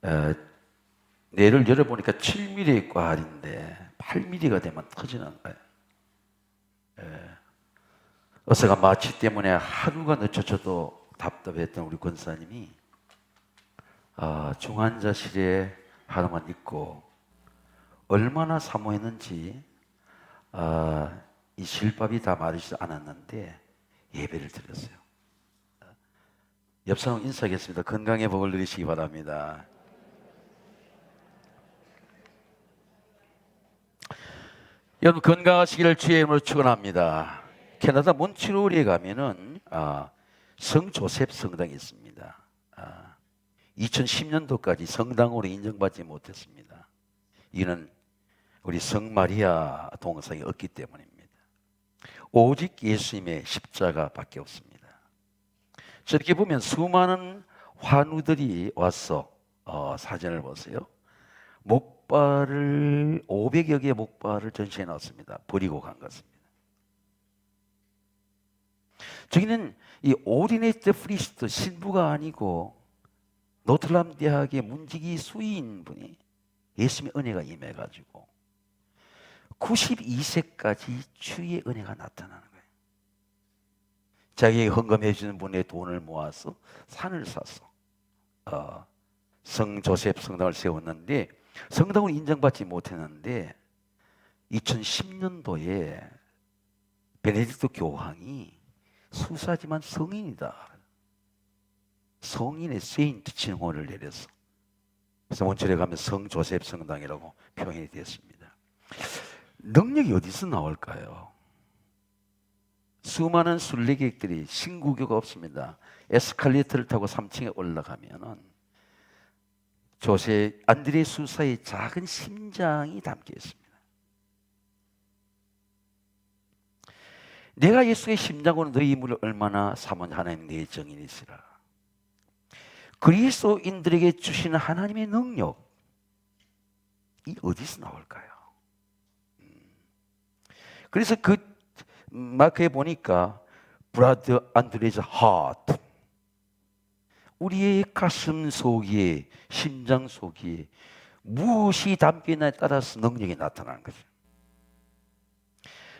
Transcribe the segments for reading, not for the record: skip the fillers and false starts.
에, 뇌를 열어보니까 7mm의 꽈알인데 8mm가 되면 터지는 거예요. 의사가 마취 때문에 하루가 늦춰져도 답답했던 우리 권사님이 중환자실에 하루만 있고 얼마나 사모했는지 이 실밥이 다 마르지 않았는데 예배를 드렸어요. 옆 사람 인사하겠습니다. 건강의 복을 누리시기 바랍니다. 여러분 건강하시기를 주의 이름으로 축원합니다. 캐나다 몬트리올에 가면은 성 조셉 성당이 있습니다. 2010년도까지 성당으로 인정받지 못했습니다. 이는 우리 성 마리아 동상이 없기 때문입니다. 오직 예수님의 십자가밖에 없습니다. 저렇게 보면 수많은 환우들이 와서 사진을 보세요. 목발을 500여 개의 목발을 전시해 놨습니다. 버리고 간 것입니다. 저기는 이 오리네트 프리스트 신부가 아니고 노트르담 대학의 문지기 수의인 분이 예수님의 은혜가 임해가지고 92세까지 주의 은혜가 나타나는 거예요. 자기에게 헌금해 주는 분의 돈을 모아서 산을 사서 성 조셉 성당을 세웠는데 성당으로 인정받지 못했는데 2010년도에 베네딕토 교황이 수사지만 성인이다. 성인의 세인트 칭호를 내려서 그래서 몬트리올에 가면 성 조셉 성당이라고 표현이 되었습니다. 능력이 어디서 나올까요? 수많은 순례객들이 신구교가 없습니다. 에스컬레이터를 타고 3층에 올라가면은 조셉 안드레 수사의 작은 심장이 담겨 있습니다. 내가 예수의 심장으로 너희 인물을 얼마나 사모하는 하나님 내 정인이시라. 그리스도인들에게 주시는 하나님의 능력 이 어디서 나올까요? 그래서 그 마크에 보니까 브라드 안드레즈 하트 우리의 가슴 속에 심장 속에 무엇이 담겨있나에 따라서 능력이 나타나는 거죠.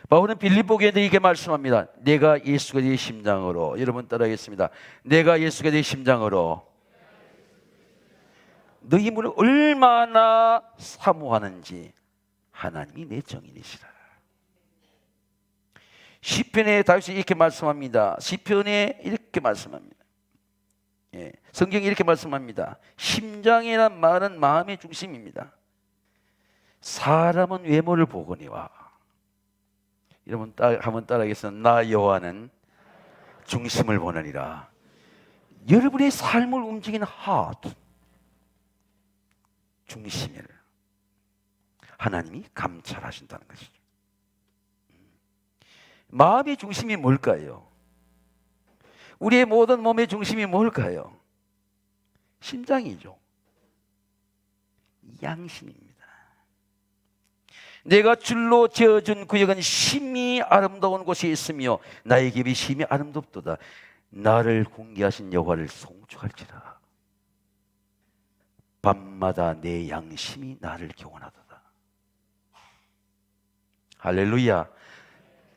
바울은 빌립보 교회에게 말씀합니다. 내가 예수가 내 심장으로 여러분 따라하겠습니다. 내가 예수가 내 심장으로 너희 인물을 얼마나 사모하는지 하나님이 내 정인이시라. 시편에 다윗이 이렇게 말씀합니다. 시편에 이렇게 말씀합니다. 성경이 이렇게 말씀합니다. 심장이란 말은 마음의 중심입니다. 사람은 외모를 보거니와 여러분 한번 따라하겠습니다. 나 여호와는 중심을 보느니라. 여러분의 삶을 움직이는 하트 중심을 하나님이 감찰하신다는 것이죠. 마음의 중심이 뭘까요? 우리의 모든 몸의 중심이 뭘까요? 심장이죠. 양심입니다. 내가 줄로 지어준 구역은 심히 아름다운 곳이 있으며 나의 깁이 심히 아름답도다. 나를 공개하신 여호와를 송축할지라. 밤마다 내 양심이 나를 교훈하도다. 할렐루야.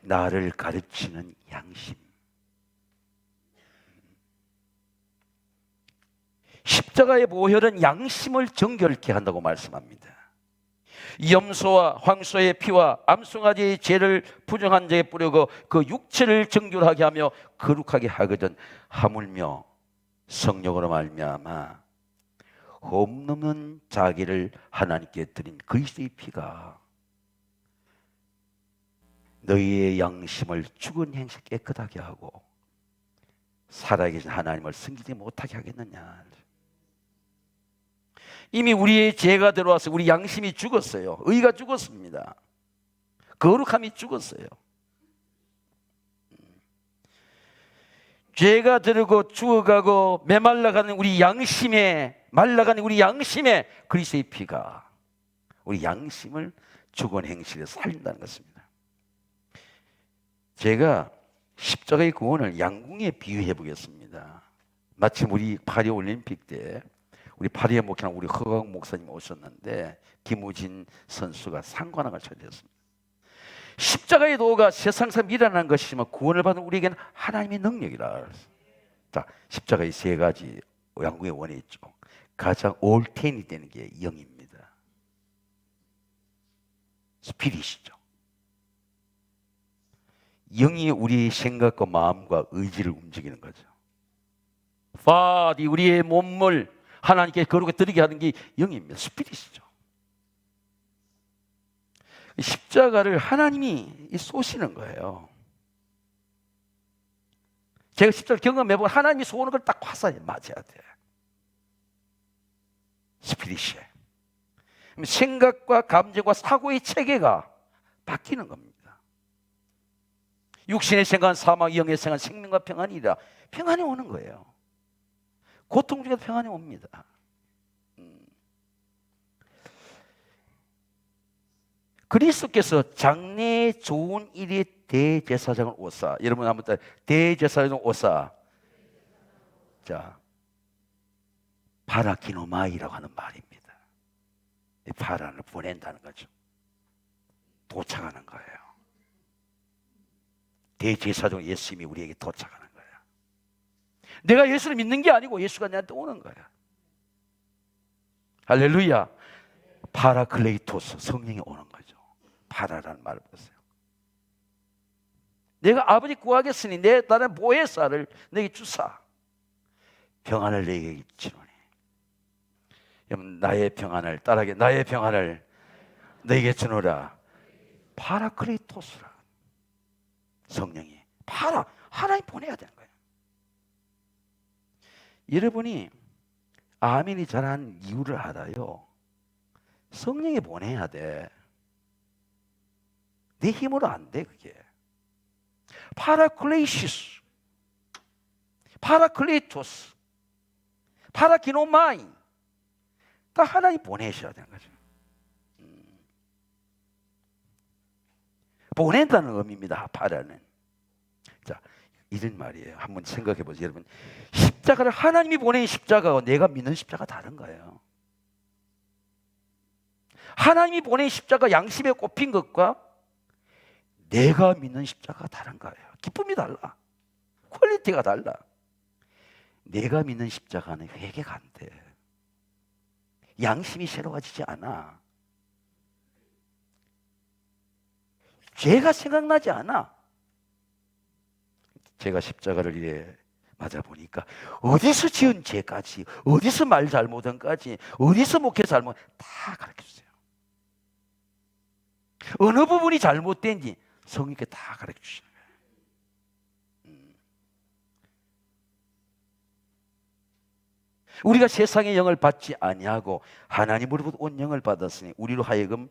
나를 가르치는 양심. 십자가의 보혈은 양심을 정결케 한다고 말씀합니다. 염소와 황소의 피와 암송아지의 죄를 부정한 자에 뿌리고 그 육체를 정결하게 하며 거룩하게 하거든 하물며 성령으로 말미암아 험넘는 자기를 하나님께 드린 그리스도의 피가 너희의 양심을 죽은 행실 깨끗하게 하고 살아계신 하나님을 섬기지 못하게 하겠느냐. 이미 우리의 죄가 들어와서 우리 양심이 죽었어요. 의가 죽었습니다. 거룩함이 죽었어요. 죄가 들고 죽어가고 메말라가는 우리 양심에 말라가는 우리 양심에 그리스도의 피가 우리 양심을 죽은 행실에 살린다는 것입니다. 제가 십자가의 구원을 양궁에 비유해 보겠습니다. 마침 우리 파리 올림픽 때 우리 파리에 목회하는 우리 허강 목사님 오셨는데 김우진 선수가 상관왕을 차지했습니다. 십자가의 도가 세상에서 일어나는 것이지만 구원을 받은 우리에게는 하나님의 능력이라. 자, 십자가의 세 가지 양궁의 원이 있죠. 가장 올텐이 되는 게 영입니다. 스피릿이죠. 영이 우리의 생각과 마음과 의지를 움직이는 거죠. 파디 우리의 몸을 하나님께 거룩하게 드리게 하는 게 영입니다. 스피릿이죠. 십자가를 하나님이 쏘시는 거예요. 제가 십자가를 경험해보면 하나님이 쏘는 걸 딱 화살에 맞아야 돼. 스피릿이에요. 생각과 감정과 사고의 체계가 바뀌는 겁니다. 육신의 생각은 사망, 영의 생각은 생명과 평안이라. 평안이 오는 거예요. 고통 중에도 평안이 옵니다. 그리스도께서 장래에 좋은 일이 대제사장을 오사. 여러분 한번 대제사장을 오사. 자, 파라키노마이라고 하는 말입니다. 이 파란을 보낸다는 거죠. 도착하는 거예요. 대제사장 예수님이 우리에게 도착하는 거예요. 내가 예수를 믿는 게 아니고 예수가 내한테 오는 거예요. 할렐루야. 파라클레이토스, 성령이 오는 거죠. 파라라는 말을 보세요. 내가 아버지 구하겠으니 내 딸의 보혜사를 내게 주사. 평안을 내게 주노니. 여러분, 나의 평안을 딸에게 나의 평안을 내게 주노라. 파라클레이토스라. 성령이 하나님 보내야 되는 거예요. 여러분이 아멘이 잘한 이유를 알아요. 성령이 보내야 돼. 내 힘으로 안 돼, 그게. 파라클레이시스, 파라클레이토스, 파라키노마이 다 하나님 보내셔야 되는 거죠. 보낸다는 의미입니다. 파라는. 자, 이런 말이에요. 한번 생각해 보세요. 여러분, 십자가를 하나님이 보낸 십자가와 내가 믿는 십자가 다른 거예요. 하나님이 보낸 십자가 양심에 꼽힌 것과 내가 믿는 십자가가 다른 거예요. 기쁨이 달라. 퀄리티가 달라. 내가 믿는 십자가는 회개가 안 돼. 양심이 새로워지지 않아. 죄가 생각나지 않아. 제가 십자가를 이래 맞아 보니까 어디서 지은 죄까지, 어디서 말 잘못한까지, 어디서 목회 잘못 다 가르쳐주세요. 어느 부분이 잘못된지 성령께 다 가르쳐주시는 거예요. 우리가 세상의 영을 받지 아니하고 하나님으로부터 온 영을 받았으니 우리로 하여금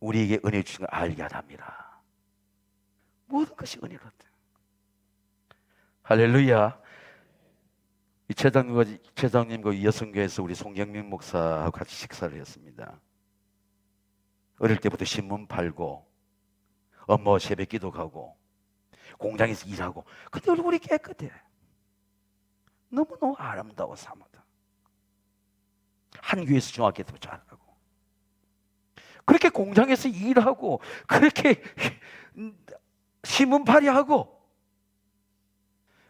우리에게 은혜 주신 걸 알게 하랍니다. 모든 것이 은혜로다. 할렐루야. 이 최장님과 여성교회에서 우리 송경민 목사하고 같이 식사를 했습니다. 어릴 때부터 신문 팔고 엄마와 새벽 기도 가고 공장에서 일하고, 근데 얼굴이 깨끗해. 너무너무 아름다워. 사모다. 한 교회에서 중학교 때부터 잘하고 그렇게 공장에서 일하고 그렇게 신문팔이 하고,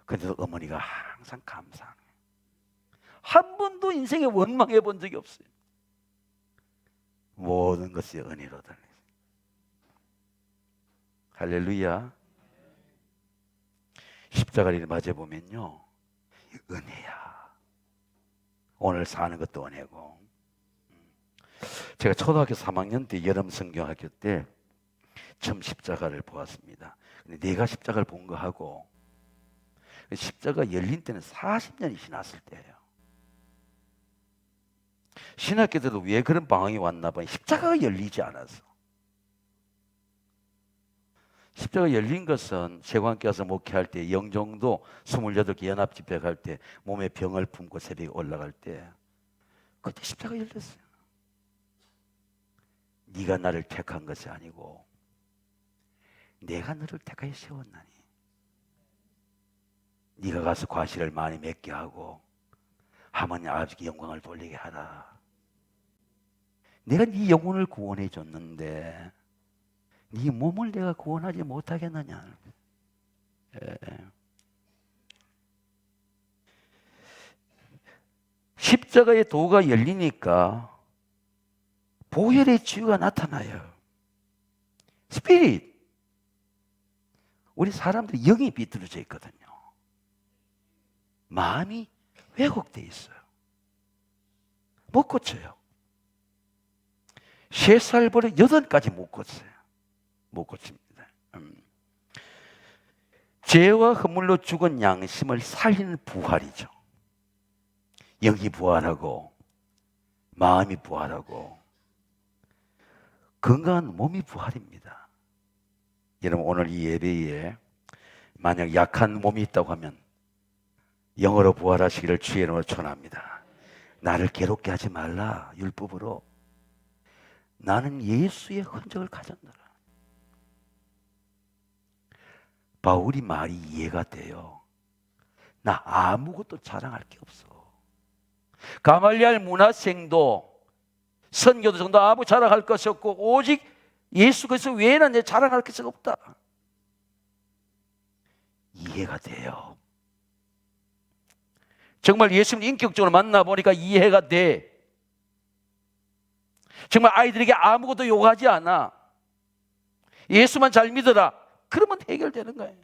근데도 어머니가 항상 감사해. 한 번도 인생에 원망해 본 적이 없어요. 모든 것이 은혜로 달려. 할렐루야. 십자가를 맞아보면요, 은혜야. 오늘 사는 것도 은혜고. 제가 초등학교 3학년 때 여름 성경학교 때 처음 십자가를 보았습니다. 근데 내가 십자가를 본 거하고 십자가 열린 때는 40년이 지났을 때예요. 신학교 때도 왜 그런 방황이 왔나 봐요. 십자가가 열리지 않아서. 십자가 열린 것은 세관교 와서 목회할 때, 영종도 28개 연합집회 갈 때 몸에 병을 품고 새벽에 올라갈 때 그때 십자가 열렸어요. 네가 나를 택한 것이 아니고 내가 너를 택하여 세웠나니 네가 가서 과실을 많이 맺게 하고 하나님 아버지께 영광을 돌리게 하라. 내가 네 영혼을 구원해 줬는데 네 몸을 내가 구원하지 못하겠느냐. 예. 십자가의 도가 열리니까 보혈의 치유가 나타나요. 스피릿. 우리 사람들이 영이 비뚤어져 있거든요. 마음이 왜곡되어 있어요. 못 고쳐요. 3살 버릇 8까지 못 고쳐요. 못 고칩니다. 죄와 허물로 죽은 양심을 살리는 부활이죠. 영이 부활하고 마음이 부활하고 건강한 몸이 부활입니다. 여러분 오늘 이 예배에 만약 약한 몸이 있다고 하면 영으로 부활하시기를 주의 이름으로 축원합니다. 나를 괴롭게 하지 말라. 율법으로 나는 예수의 흔적을 가졌노라. 바울이 말이 이해가 돼요. 나 아무것도 자랑할 게 없어. 가말리알 문화생도 선교도 정도 아무 자랑할 것이 없고 오직 예수 그리스도 외에는 내 자랑할 것이 없다. 이해가 돼요. 정말 예수님 인격적으로 만나보니까 이해가 돼. 정말 아이들에게 아무것도 요구하지 않아. 예수만 잘 믿어라. 그러면 해결되는 거예요.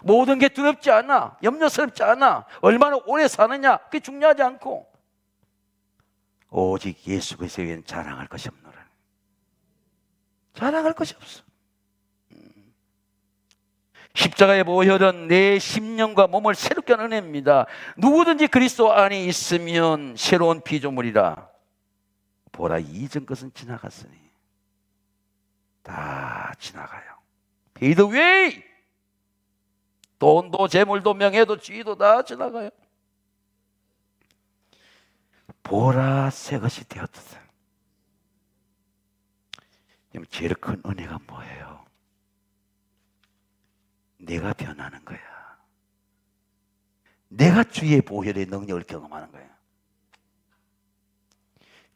모든 게 두렵지 않아. 염려스럽지 않아. 얼마나 오래 사느냐 그게 중요하지 않고 오직 예수 그리스도에는 자랑할 것이 없노라. 자랑할 것이 없어. 십자가의 보혈은 내 심령과 몸을 새롭게 하는 은혜입니다. 누구든지 그리스도 안에 있으면 새로운 피조물이라. 보라 이전 것은 지나갔으니 다 지나가요. Fade away. 돈도 재물도 명예도 지위도 다 지나가요. 보라 새 것이 되었다. 제일 큰 은혜가 뭐예요? 내가 변하는 거야. 내가 주의 보혈의 능력을 경험하는 거야.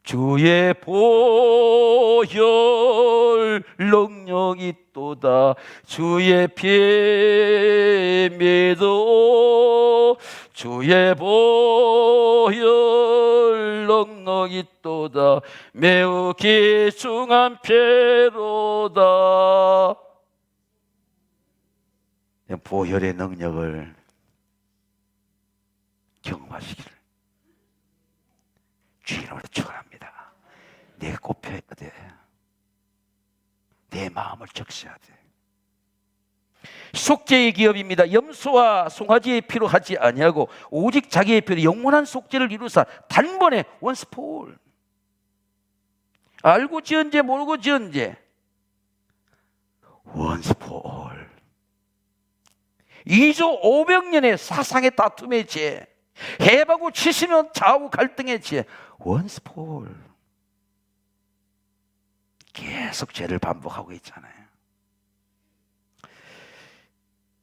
주의 보혈 능력이 또다. 주의 피에 매도 주의 보혈 능력이 또다. 매우 귀중한 피로다. 보혈의 능력을 경험하시기를 주님으로 축원합니다. 내가 곱혀야 돼. 내 마음을 적셔야 돼. 속죄의 기업입니다. 염소와 송아지의 피로 하지 아니하고 오직 자기의 피로 영원한 속죄를 이루사 단번에 once for all. 알고 지은 죄 모르고 지은 죄 once for all. 2조 500년의 사상의 다툼의 죄, 해하고 70년 좌우 갈등의 죄, once for all. 계속 죄를 반복하고 있잖아요.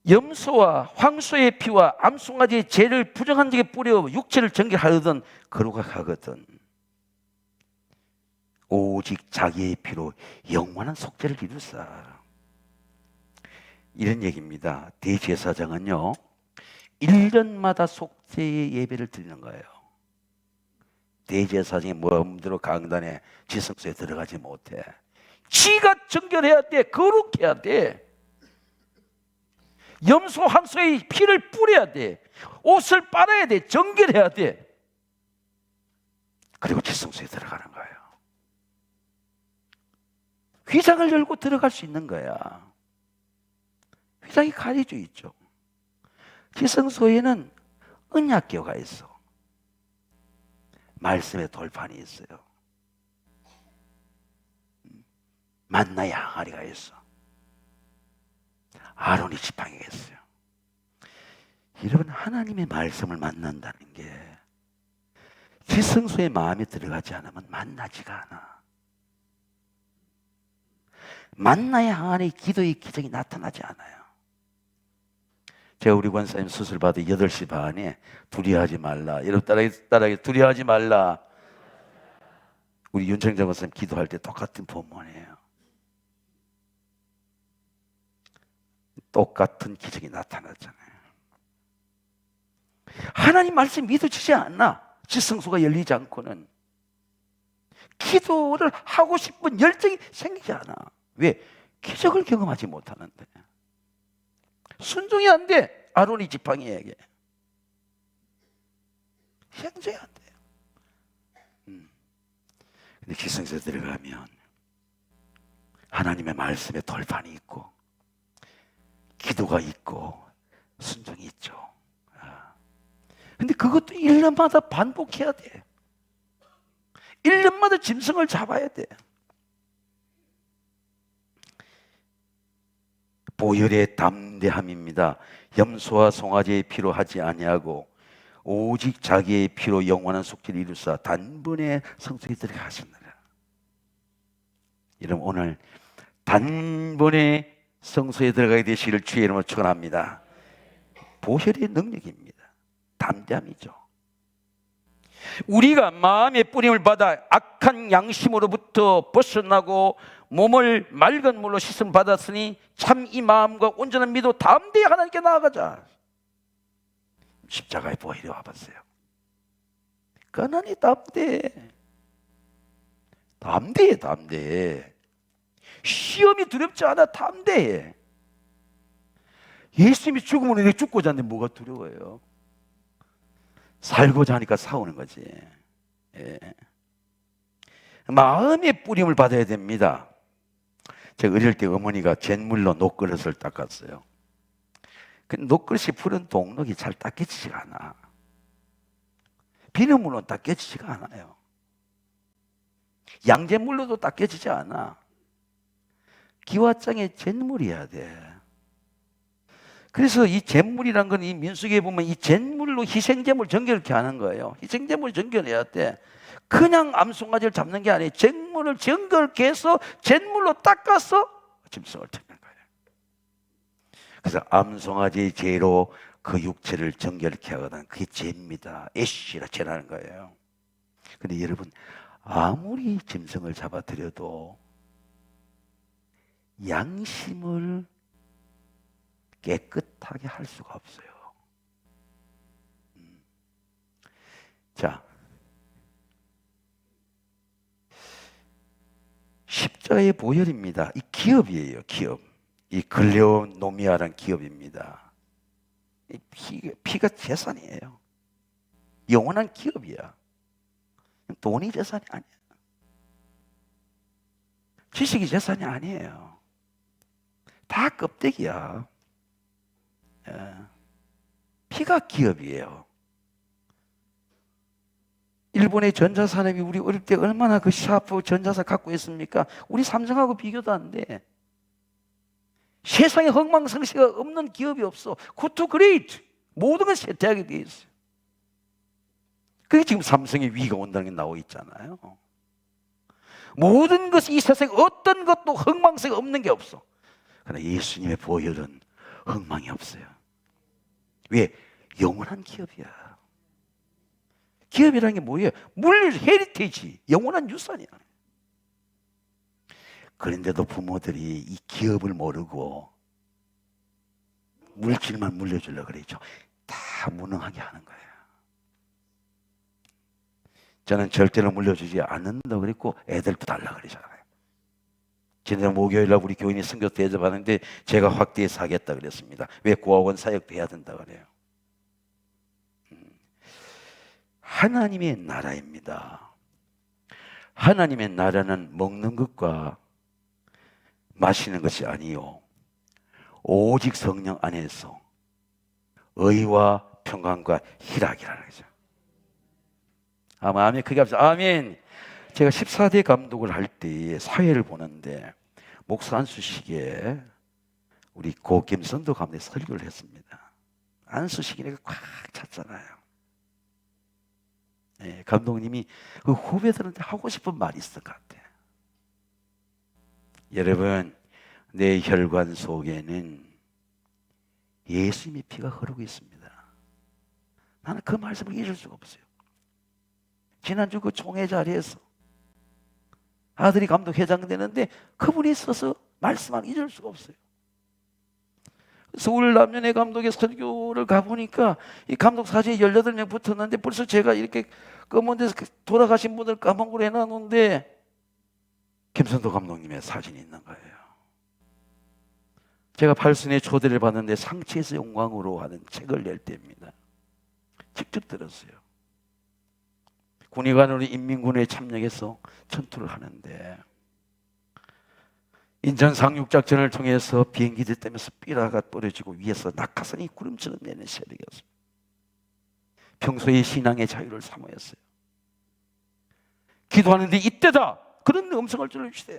염소와 황소의 피와 암송아지의 죄를 부정한 적에 뿌려 육체를 정결하거든 거룩하게 하거든 오직 자기의 피로 영원한 속죄를 이루사. 이런 얘기입니다. 대제사장은요 1년마다 속죄의 예배를 드리는 거예요. 대제사장이 마음대로 강단에 지성소에 들어가지 못해. 지가 정결해야 돼. 거룩해야 돼. 염소 황소의 피를 뿌려야 돼. 옷을 빨아야 돼. 정결해야 돼. 그리고 지성소에 들어가는 거예요. 휘장을 열고 들어갈 수 있는 거야. 휘장이 가려져 있죠. 지성소에는 언약궤가 있어. 말씀의 돌판이 있어요. 만나의 항아리가 있어. 아론의 지팡이가 있어요. 여러분 하나님의 말씀을 만난다는 게 지성소의 마음에 들어가지 않으면 만나지가 않아. 만나의 항아리 기도의 기적이 나타나지 않아요. 제가 우리 권사님 수술 받을 8시 반에 두려워하지 말라. 여러분 따라하기 두려워하지 말라. 우리 윤청정 권사님 기도할 때 똑같은 본문이에요. 똑같은 기적이 나타났잖아요. 하나님 말씀 믿어지지 않나? 지성소가 열리지 않고는 기도를 하고 싶은 열정이 생기지 않아. 왜? 기적을 경험하지 못하는데. 순종이 안 돼. 아론이 지팡이에게 현저히 안 돼요. 근데 기성소에 들어가면 하나님의 말씀에 돌판이 있고 기도가 있고 순종이 있죠. 근데 그것도 1년마다 반복해야 돼. 1년마다 짐승을 잡아야 돼. 보혈의 담대함입니다. 염소와 송아지의 피로 하지 아니하고 오직 자기의 피로 영원한 속죄를 이루사 단번에 성소에 들어가셨느라. 여러분 오늘 단번에 성소에 들어가게 되시기를 주의 이름으로 축원합니다. 보혈의 능력입니다. 담대함이죠. 우리가 마음의 뿌림을 받아 악한 양심으로부터 벗어나고 몸을 맑은 물로 씻음 받았으니 참 이 마음과 온전한 믿음으로 담대히 하나님께 나아가자. 십자가의 보혈이 와봤어요. 가난이 담대해. 담대해. 시험이 두렵지 않아. 담대해. 예수님이 죽으면 내가 죽고자 하는데 뭐가 두려워요? 살고자 하니까 싸우는 거지. 예. 마음의 뿌림을 받아야 됩니다. 제가 어릴 때 어머니가 잿물로 녹그릇을 닦았어요. 그 녹그릇이 푸른 동록이 잘 닦여지지가 않아. 비눗물로 닦여지지가 않아요. 양잿물로도 닦여지지 않아. 기와장에 잿물이어야 돼. 그래서 이 잿물이란 건 이 민수기에 보면 이 잿물로 희생제물 정결케 하는 거예요. 희생제물 정결해야 돼. 그냥 암송아지를 잡는 게 아니에요. 잿물을 정결케 해서 잿물로 닦아서 짐승을 잡는 거예요. 그래서 암송아지의 죄로 그 육체를 정결케 하거든. 그게 죄입니다. 애쉬라 죄라는 거예요. 근데 여러분 아무리 짐승을 잡아들여도 양심을 깨끗하게 할 수가 없어요. 자, 십자가의 보혈입니다. 이 기업이에요. 기업. 이 글레오노미아란 기업입니다. 이 피가 재산이에요. 영원한 기업이야. 돈이 재산이 아니야. 지식이 재산이 아니에요. 다 껍데기야. 피가 기업이에요. 일본의 전자산업이 우리 어릴 때 얼마나 그 샤프 전자사 갖고 있습니까? 우리 삼성하고 비교도 안 돼. 세상에 흥망성쇠가 없는 기업이 없어. Good to great. 모든 건 세태하게 되어 있어요. 그게 지금 삼성의 위기가 온다는 게 나오고 있잖아요. 모든 것이 이 세상에 어떤 것도 흥망성쇠가 없는 게 없어. 그러나 예수님의 보혈은 흥망이 없어요. 왜? 영원한 기업이야. 기업이라는 게 뭐예요? 물 헤리테이지, 영원한 유산이야. 그런데도 부모들이 이 기업을 모르고 물질만 물려주려고 그러죠. 다 무능하게 하는 거예요. 저는 절대로 물려주지 않는다고 그랬고 애들도 달라고 그러잖아요. 지난 목요일날 우리 교인이 선교 대접하는데 제가 확대해서 하겠다 그랬습니다. 왜? 고아원 사역도 해야 된다고 그래요. 하나님의 나라입니다. 하나님의 나라는 먹는 것과 마시는 것이 아니요 오직 성령 안에서 의와 평강과 희락이라는 거죠. 아멘. 크게 합시다. 아멘. 제가 14대 감독을 할 때 사회를 보는데 목사 안수식에 우리 고 김선도 감독이 설교를 했습니다. 안수식이니까 꽉 찼잖아요. 네, 감독님이 그 후배들한테 하고 싶은 말이 있을 것 같아요. 여러분, 내 혈관 속에는 예수님의 피가 흐르고 있습니다. 나는 그 말씀을 잊을 수가 없어요. 지난주 그 총회 자리에서 아들이 감독회장 되는데 그분이 있어서 말씀을 잊을 수가 없어요. 서울 남녀의 감독의 설교를 가보니까 이 감독 사진이 18명 붙었는데 벌써 제가 이렇게 검은 데서 돌아가신 분들 까만 걸 해놨는데 김선도 감독님의 사진이 있는 거예요. 제가 팔순의 초대를 받는데 상치에서 영광으로 하는 책을 낼 때입니다. 직접 들었어요. 군의관으로 인민군에 참여해서 전투를 하는데 인천 상륙작전을 통해서 비행기들 때문에 삐라가 떨어지고 위에서 낙하산이 구름처럼 내는 새벽이었어요. 평소에 신앙의 자유를 사모했어요. 기도하는데 이때다! 그런 음성을 들려주세요.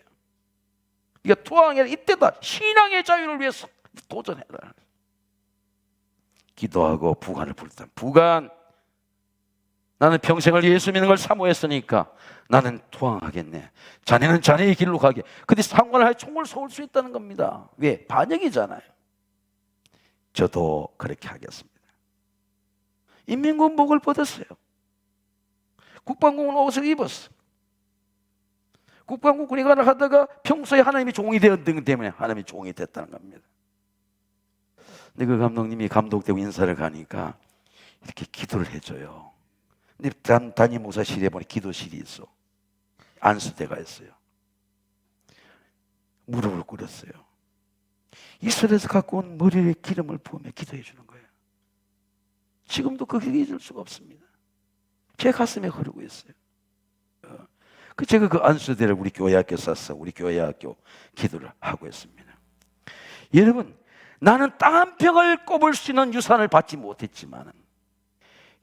이게 투항이 아니라 이때다! 신앙의 자유를 위해서 도전해라. 기도하고 부관을 부르다. 부관! 나는 평생을 예수 믿는 걸 사모했으니까 나는 투항하겠네. 자네는 자네의 길로 가게. 근데 상관을 하여 총을 쏘을 수 있다는 겁니다. 왜? 반역이잖아요. 저도 그렇게 하겠습니다. 인민군복을 벗었어요. 국방공은 옷을 입었어. 국방국 군의관을 하다가 평소에 하나님이 종이 되었기 때문에 하나님이 종이 됐다는 겁니다. 근데 그 감독님이 감독되고 인사를 가니까 이렇게 기도를 해줘요. 근데 담임 목사실에 보니 기도실이 있어. 안수대가 있어요. 무릎을 꿇었어요. 이스라엘에서 갖고 온 머리에 기름을 부으며 기도해 주는 거예요. 지금도 그게 잊을 수가 없습니다. 제 가슴에 흐르고 있어요. 제가 그 안수대를 우리 교회 학교 쌌어. 우리 교회 학교 기도를 하고 있습니다. 여러분, 나는 땅 한 평을 꼽을 수 있는 유산을 받지 못했지만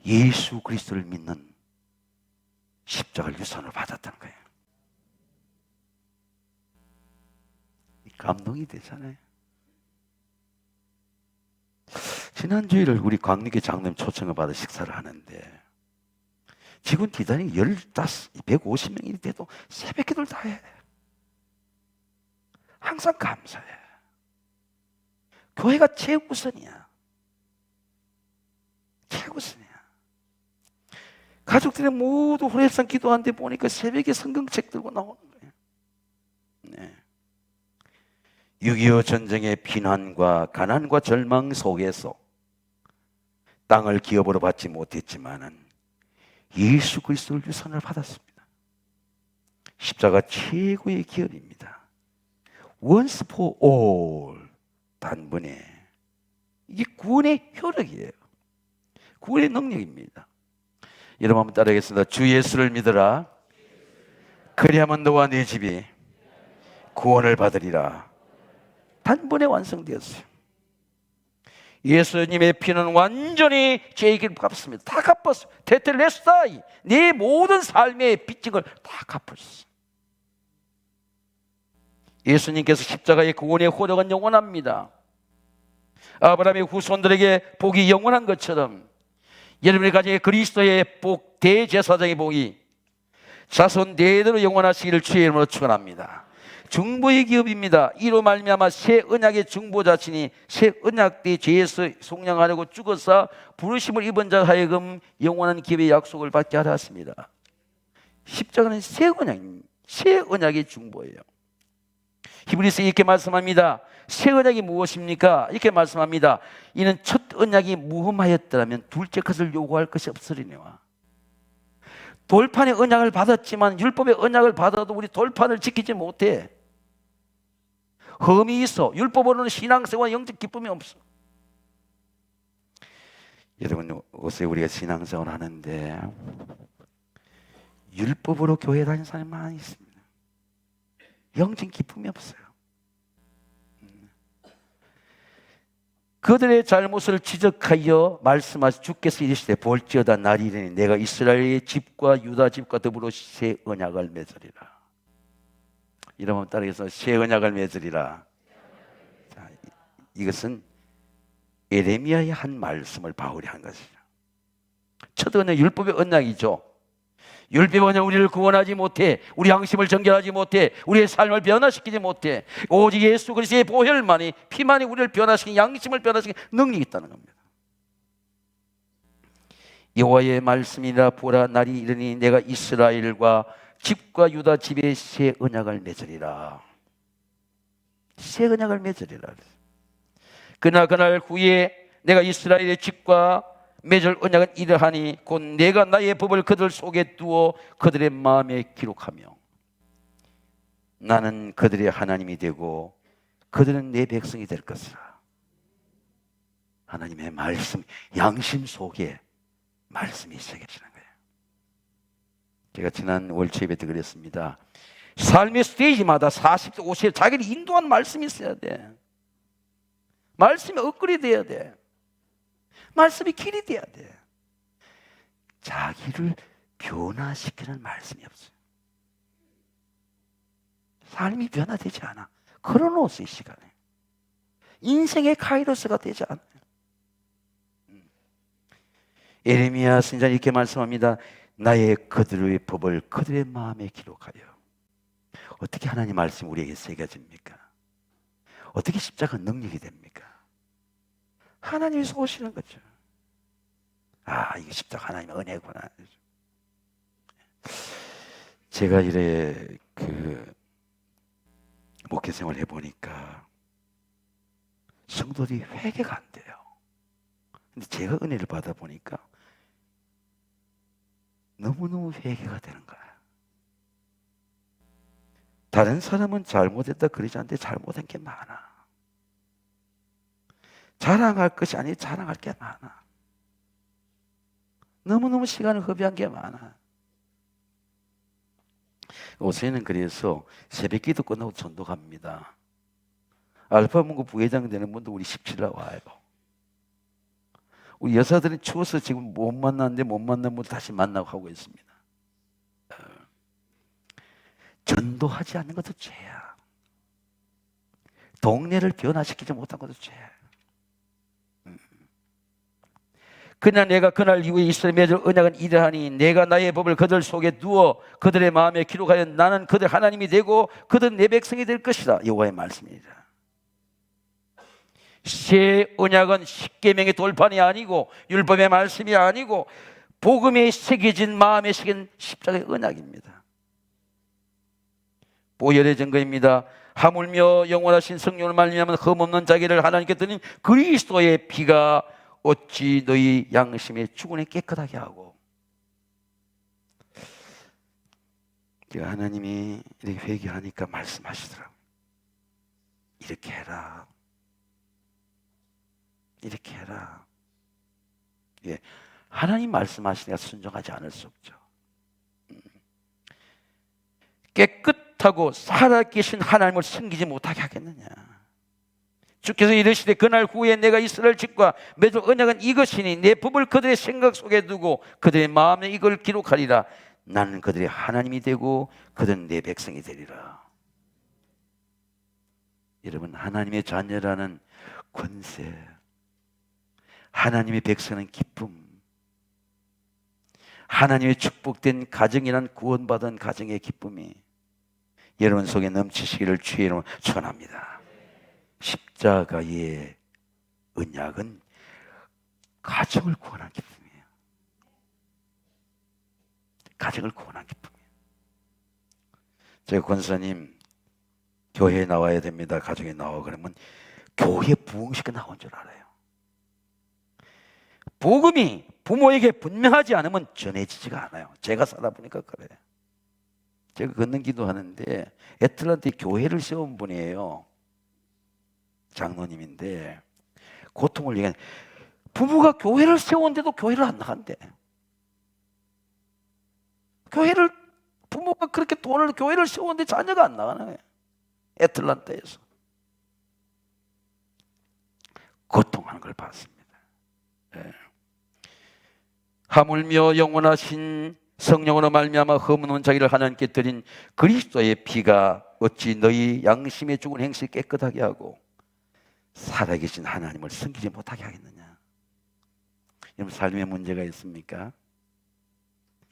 예수 그리스도를 믿는 십자가를 유산으로 받았다는 거예요. 감동이 되잖아요. 지난주일을 우리 광리교 장로님 초청을 받아 식사를 하는데 직원 디단이 150명이 돼도 새벽 기도를 다 해. 항상 감사해. 교회가 최우선이야. 최우선이야. 가족들이 모두 후레상 기도하는데 보니까 새벽에 성경책 들고 나오는 거예요. 네. 6.25 전쟁의 비난과 가난과 절망 속에서 땅을 기업으로 받지 못했지만은 예수 그리스도를 유산을 받았습니다. 십자가 최고의 기업입니다. Once for all, 단번에. 이게 구원의 효력이에요. 구원의 능력입니다. 여러분 한번 따라하겠습니다. 주 예수를 믿어라. 그리하면 너와 네 집이 구원을 받으리라. 단번에 완성되었어요. 예수님의 피는 완전히 죄의 갚습니다. 다 갚았어요. 테텔레스타이, 네 모든 삶의 빚진 걸 다 갚았어요. 예수님께서 십자가의 구원의 호력은 영원합니다. 아브라함의 후손들에게 복이 영원한 것처럼 여러분의 가정에 그리스도의 복, 대제사장의 복이 자손 대대로 영원하시기를 주의 이름으로 축원합니다. 중보의 기업입니다. 이로 말미암아 새 언약의 중보자친이 새 언약 때 죄에서 속량하려고 죽어서 부르심을 입은 자 하여금 영원한 기업의 약속을 받게 하라 했습니다. 십자가는 새 언약의 중보예요. 히브리서 이렇게 말씀합니다. 새 언약이 무엇입니까? 이렇게 말씀합니다. 이는 첫 언약이 무흠하였더라면 둘째 것을 요구할 것이 없으리니와. 돌판의 언약을 받았지만 율법의 언약을 받아도 우리 돌판을 지키지 못해. 흠이 있어. 율법으로는 신앙생활 영적 기쁨이 없어. 여러분, 요새 우리가 신앙생활 하는데 율법으로 교회 다니는 사람이 많이 있습니다. 영적 기쁨이 없어요. 그들의 잘못을 지적하여 말씀하시 주께서 이르시되 볼지어다 날이 이르니 내가 이스라엘의 집과 유다 집과 더불어 새 언약을 맺으리라. 이러면 따라해서 새 언약을 맺으리라. 자, 이것은 에레미야의 한 말씀을 바울이 한 것이죠. 첫 언약 율법의 언약이죠. 율법은 우리를 구원하지 못해, 우리 양심을 정결하지 못해, 우리의 삶을 변화시키지 못해. 오직 예수 그리스도의 보혈만이, 피만이 우리를 변화시킨, 양심을 변화시킨 능력이 있다는 겁니다. 여호와의 말씀이라. 보라, 날이 이르니 내가 이스라엘과 집과 유다 집에 새 언약을 맺으리라. 새 언약을 맺으리라. 그러나 그날 후에 내가 이스라엘의 집과 맺을 언약은 이러하니 곧 내가 나의 법을 그들 속에 두어 그들의 마음에 기록하며 나는 그들의 하나님이 되고 그들은 내 백성이 될 것이라. 하나님의 말씀, 양심 속에 말씀이 새겨지는 거예요. 제가 지난 월초 예배 때 그랬습니다. 삶의 스테이지마다 40대 50대 자기를 인도하는 말씀이 있어야 돼. 말씀이 업그레이드 돼야 돼. 말씀이 길이 돼야 돼. 자기를 변화시키는 말씀이 없어요. 삶이 변화되지 않아. 크로노스의 시간에 인생의 카이로스가 되지 않아요. 예레미야 선지자는 이렇게 말씀합니다. 나의 그들의 법을 그들의 마음에 기록하여. 어떻게 하나님 말씀이 우리에게 새겨집니까? 어떻게 십자가 능력이 됩니까? 하나님이 쏘시는 거죠. 아, 이게 십자가 하나님의 은혜구나. 제가 이래 목회 생활 해보니까 성도들이 회개가 안 돼요. 근데 제가 은혜를 받아보니까 너무너무 회개가 되는 거야. 다른 사람은 잘못했다 그러지 않는데 잘못한 게 많아. 자랑할 것이 아니라 자랑할 게 많아. 너무너무 시간을 허비한 게 많아. 요새는 그래서 새벽 기도 끝나고 전도 갑니다. 알파문고 부회장 되는 분도 우리 17일 와요. 우리 여사들은 추워서 지금 못 만났는데 못 만난 분 다시 만나고 하고 있습니다. 전도하지 않는 것도 죄야. 동네를 변화시키지 못한 것도 죄야. 그러나 내가 그날 이후에 이스라엘 맺을 언약은 이러하니 내가 나의 법을 그들 속에 두어 그들의 마음에 기록하여 나는 그들 하나님이 되고 그들은 내 백성이 될 것이다. 여호와의 말씀이니라. 새 언약은 십계명의 돌판이 아니고 율법의 말씀이 아니고 복음에 새겨진 마음에 새긴 십자가의 언약입니다. 보혈의 증거입니다. 하물며 영원하신 성령을 말미암아 흠없는 자기를 하나님께 드린 그리스도의 피가 어찌 너희 양심의 주권에 깨끗하게 하고. 하나님이 이렇게 회개하니까 말씀하시더라고요. 이렇게 해라. 이렇게 해라. 예, 하나님 말씀하시니까 순종하지 않을 수 없죠. 깨끗하고 살아계신 하나님을 섬기지 못하게 하겠느냐. 주께서 이르시되 그날 후에 내가 이스라엘 집과 맺을 언약은 이것이니 내 법을 그들의 생각 속에 두고 그들의 마음에 이걸 기록하리라. 나는 그들의 하나님이 되고 그들은 내 백성이 되리라. 여러분, 하나님의 자녀라는 권세, 하나님의 백성은 기쁨, 하나님의 축복된 가정이란 구원받은 가정의 기쁨이 여러분 속에 넘치시기를 주의 이름으로 축원합니다. 십자가의 언약은 가정을 구원한 기쁨이에요. 가정을 구원한 기쁨이에요. 제가 권사님 교회에 나와야 됩니다. 가정에 나와 그러면 교회 부흥시켜 나온 줄 알아요. 복음이 부모에게 분명하지 않으면 전해지지가 않아요. 제가 살아보니까 그래요. 제가 걷는 기도하는데 애틀란타에 교회를 세운 분이에요. 장로님인데 고통을 얘기하는, 부부가 교회를 세웠는데도 교회를 안 나간대. 부모가 그렇게 교회를 세웠는데 자녀가 안 나가는 거예요. 애틀란타에서 고통하는 걸 봤습니다. 네. 하물며 영원하신 성령으로 말미암아 흠없는 자기를 하나님께 드린 그리스도의 피가 어찌 너희 양심의 죽은 행실 깨끗하게 하고 살아계신 하나님을 섬기지 못하게 하겠느냐. 여러분, 삶에 문제가 있습니까?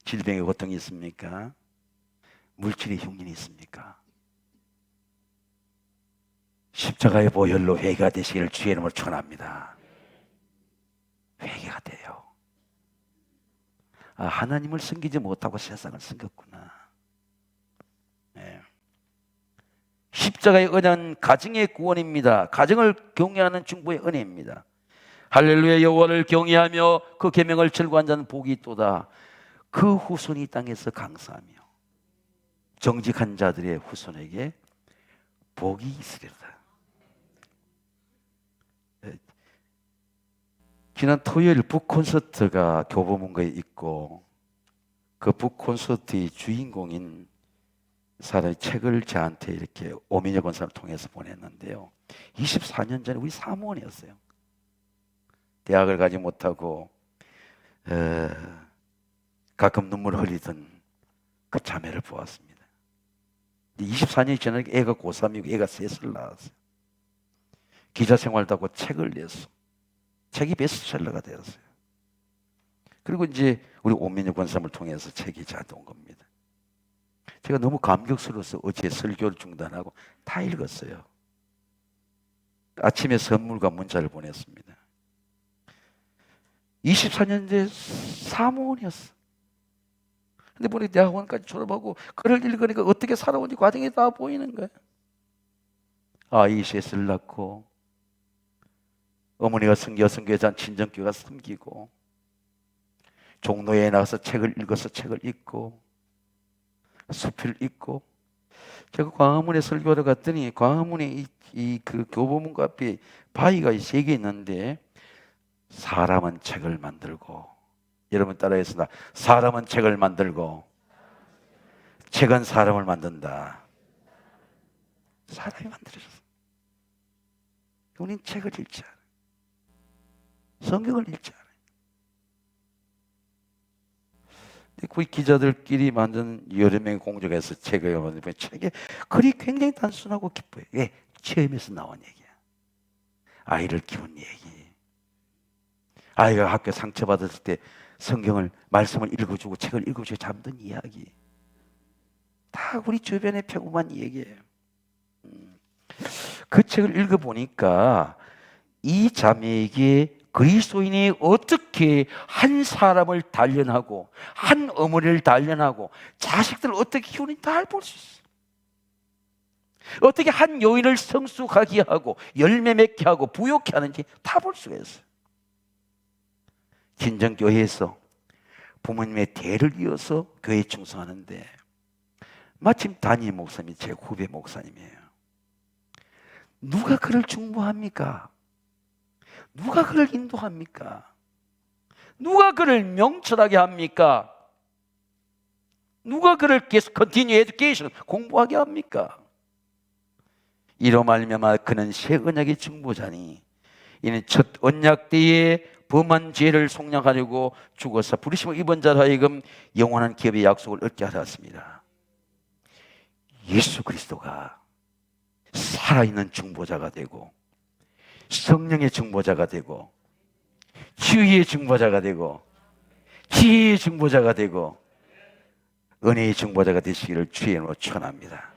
질병의 고통이 있습니까? 물질의 흉년이 있습니까? 십자가의 보혈로 회개가 되시기를 주의 이름으로 축원합니다. 회개가 돼요. 아, 하나님을 섬기지 못하고 세상을 섬겼구나. 네. 십자가의 은혜는 가정의 구원입니다. 가정을 경외하는 중보의 은혜입니다. 할렐루야. 여호와를 경외하며 그 계명을 철구한 자는 복이 있도다. 그 후손이 이 땅에서 강사하며 정직한 자들의 후손에게 복이 있으리로다. 지난 토요일 북콘서트가 교보문고에 있고 그 북콘서트의 주인공인 사람의 책을 저한테 이렇게 오민혁 권사를 통해서 보냈는데요. 24년 전에 우리 사무원이었어요. 대학을 가지 못하고 가끔 눈물 흘리던 그 자매를 보았습니다. 24년이 지나니까 애가 고3이고 애가 셋을 낳았어요. 기자 생활도 하고 책을 냈어. 책이 베스트셀러가 되었어요. 그리고 이제 우리 오민혁 권사님을 통해서 책이 저한테 온 겁니다. 제가 너무 감격스러워서 어제 설교를 중단하고 다 읽었어요. 아침에 선물과 문자를 보냈습니다. 24년째 사무원이었어. 근데 보니 대학원까지 졸업하고 글을 읽으니까 어떻게 살아온지 과정이 다 보이는 거예요. 아이 셋을 낳고 어머니가 선교회장 친정교회가 섬기고 종로에 나가서 책을 읽어서 책을 읽고 수필을 읽고 제가 광화문에 설교를 갔더니 광화문에 그 교보문고 앞에 바위가 3개 있는데 사람은 책을 만들고 여러분 따라해서 사람은 책을 만들고 책은 사람을 만든다. 사람이 만들어졌어. 우리는 책을 읽지 않아요. 성경을 읽지 않아요. 우리 기자들끼리 만든 여러 명의 공적에서 책을 만드는 책에 글이 굉장히 단순하고 기뻐요. 왜? 체험에서 나온 얘기야. 아이를 키운 얘기. 아이가 학교 상처받았을 때 성경을 말씀을 읽어주고 책을 읽어주고 잠든 이야기. 다 우리 주변에 평범한 얘기예요. 그 책을 읽어보니까 이 자매에게 그리스도인이 어떻게 한 사람을 단련하고 한 어머니를 단련하고 자식들을 어떻게 키우는지 다 볼 수 있어요. 어떻게 한 여인을 성숙하게 하고 열매 맺게 하고 부욕케 하는지 다 볼 수가 있어요. 친정교회에서 부모님의 대를 이어서 교회에 충성하는데 마침 담임 목사님이 제 후배 목사님이에요. 누가 그를 중보합니까? 누가 그를 인도합니까? 누가 그를 명철하게 합니까? 누가 그를 계속 continue education 공부하게 합니까? 이로 말미암아 그는 새 언약의 중보자니 이는 첫 언약 때에 범한 죄를 속량하려고 죽어서 부르심을 입은 자로 하여금 영원한 기업의 약속을 얻게 하였습니다. 예수 그리스도가 살아있는 중보자가 되고 성령의 중보자가 되고 치유의 중보자가 되고 지혜의 중보자가 되고 은혜의 중보자가 되시기를 주의 이름으로 축원합니다.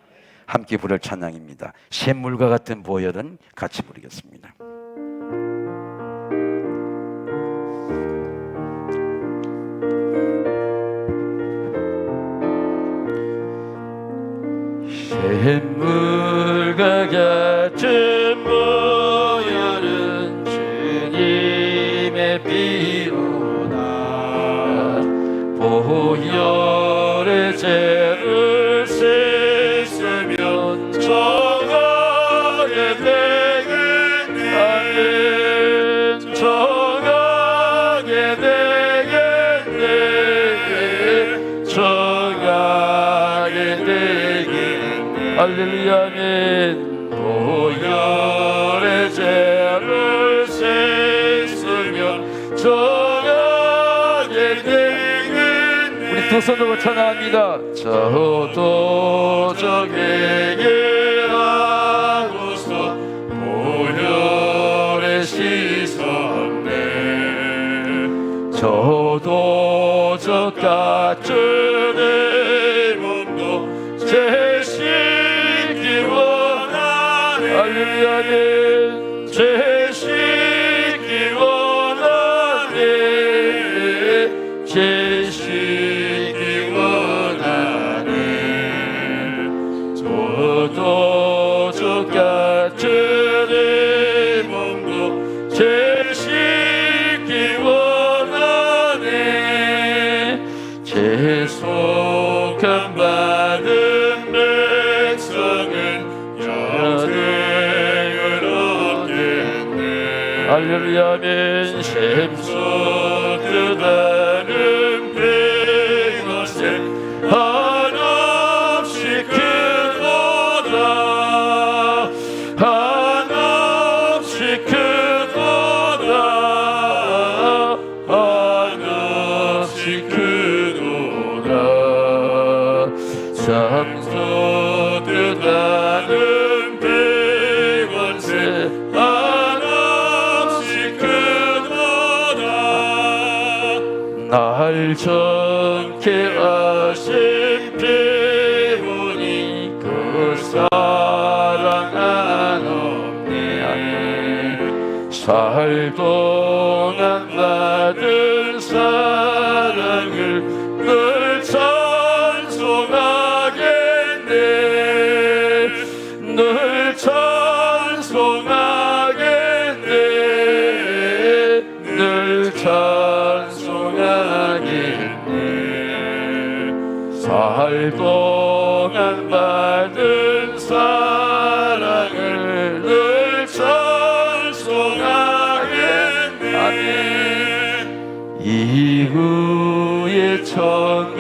함께 부를 찬양입니다. 샘물과 같은 보혈은 같이 부르겠습니다. 샘물과 같은 보혈은 주님의 피로다. 보혈의 죄를 씻으면 정하게 되겠네. 정하게 되겠네. 정하게 되겠네. 할렐루야 아멘. 보혈의 죄를 씻으면 정하게 되겠네. 우리 두 손으로 찬양합니다. 저도 적에게 하고서 보혈에 씻었네. 저도 저 같은 할렐루야는 죄 씻기 원하네 죄 씻기 원하네 저도 저같은 내 몸도 죄 씻기 원하네 죄 속함 받은 백성은 영생을 얻겠네 할렐루야는 샘솟 뜻하는 백어세 한없이 크도다 한없이 크도다 한없이 크도다 삼소뜻하는 백원세 한없이 크도다 날 정케 하신 피부니 그 사랑 한없네 살 동안 받은 사랑을 늘 찬송하겠네 늘 찬송하겠네 늘 찬송하겠네 살 동안 받은 사랑을 늘 찬송하겠네 아멘 이후에 천국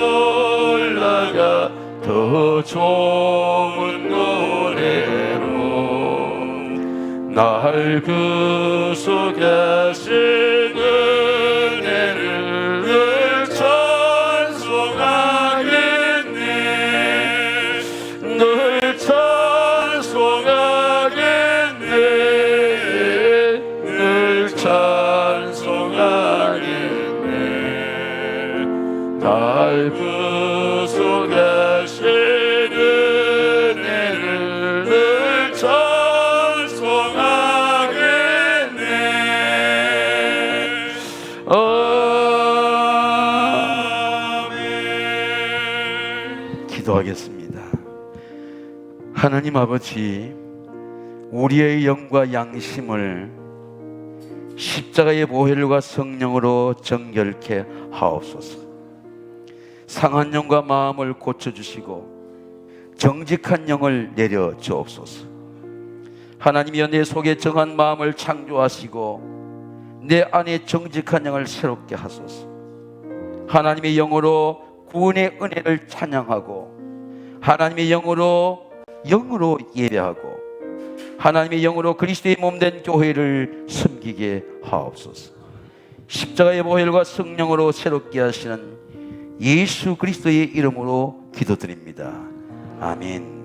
올라가 더 좋은 노래로 날 구속하신 은혜를 늘 찬송하겠네 늘 찬송하겠네 늘 찬송하겠네 날 구속하신 은혜를 늘 찬송하겠네 아멘 기도하겠습니다. 하나님 아버지, 우리의 영과 양심을 십자가의 보혈과 성령으로 정결케 하옵소서. 상한 영과 마음을 고쳐주시고 정직한 영을 내려 주옵소서. 하나님이여 내 속에 정한 마음을 창조하시고 내 안에 정직한 영을 새롭게 하소서. 하나님의 영으로 구원의 은혜를 찬양하고 하나님의 영으로 예배하고 하나님의 영으로 그리스도의 몸된 교회를 섬기게 하옵소서. 십자가의 보혈과 성령으로 새롭게 하시는 예수 그리스도의 이름으로 기도드립니다. 아멘.